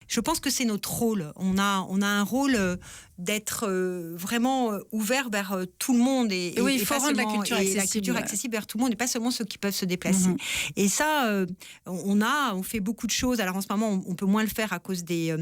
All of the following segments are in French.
je pense que c'est notre rôle. On a un rôle d'être vraiment ouvert vers tout le monde et oui, il faut pas rendre seulement, la culture accessible vers tout le monde et pas seulement ceux qui peuvent se déplacer. Et ça, on fait beaucoup de choses. Alors en ce moment, on peut moins le faire à cause des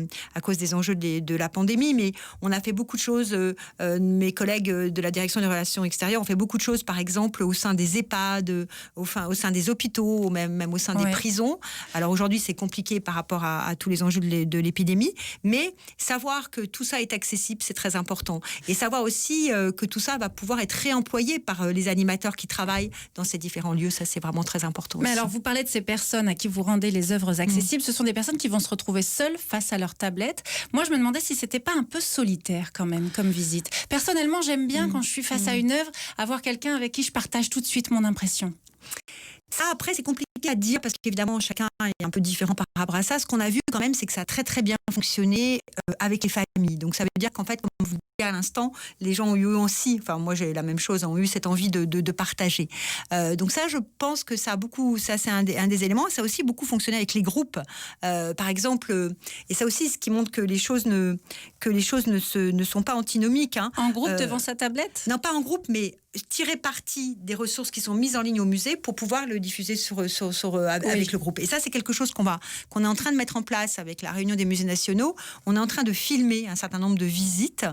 enjeux de la pandémie, mais on a fait beaucoup de choses. Mes collègues de la direction des relations extérieures ont fait beaucoup de choses, par exemple au sein des EHPAD, au sein des hôpitaux, même au sein des prisons. Alors aujourd'hui, c'est compliqué par rapport à tous les enjeux de l'épidémie, mais savoir que tout ça est accessible, c'est très important. Et savoir aussi que tout ça va pouvoir être réemployé par les animateurs qui travaillent dans ces différents lieux, ça c'est vraiment très important. Mais aussi. alors, vous parlez de ces personnes à qui vous rendez les œuvres accessibles, ce sont des personnes qui vont se retrouver seules face à leur tablette. Moi, je me demandais si c'était pas un peu solitaire quand même comme visite. Personnellement, j'aime bien quand je suis face à une œuvre, avoir quelqu'un avec qui je partage tout de suite mon impression. Ça, après, c'est compliqué à dire parce qu'évidemment, chacun est un peu différent par rapport à ça. Ce qu'on a vu quand même, c'est que ça a très très bien fonctionné avec les familles. Donc ça veut dire qu'en fait, comme vous disiez à l'instant, les gens ont eu aussi, enfin moi j'ai la même chose, ont eu cette envie de partager. Donc ça, je pense que ça c'est un des éléments. Ça a aussi beaucoup fonctionné avec les groupes. Par exemple, et ça aussi, ce qui montre que les choses ne sont pas antinomiques. Hein. En groupe devant sa tablette ? Non, pas en groupe, mais tirer parti des ressources qui sont mises en ligne au musée pour pouvoir le diffuser avec le groupe. Et ça, c'est quelque chose qu'on est en train de mettre en place avec la réunion des musées nationaux. On est en train de filmer un certain nombre de visites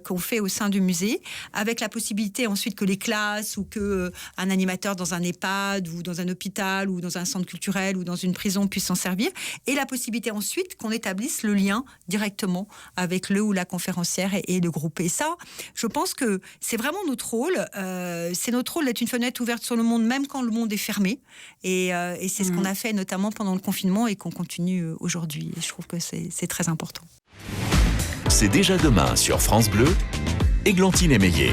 qu'on fait au sein du musée, avec la possibilité ensuite que les classes ou que un animateur dans un EHPAD ou dans un hôpital ou dans un centre culturel ou dans une prison puisse s'en servir, et la possibilité ensuite qu'on établisse le lien directement avec le ou la conférencière et le groupe. Et ça, je pense que c'est vraiment notre rôle. C'est notre rôle d'être une fenêtre ouverte sur le monde, même quand le monde est fermé. Et c'est ce qu'on a fait notamment pendant le confinement et qu'on continue aujourd'hui. Et je trouve que c'est très important. C'est déjà demain sur France Bleu, Églantine Émeillé.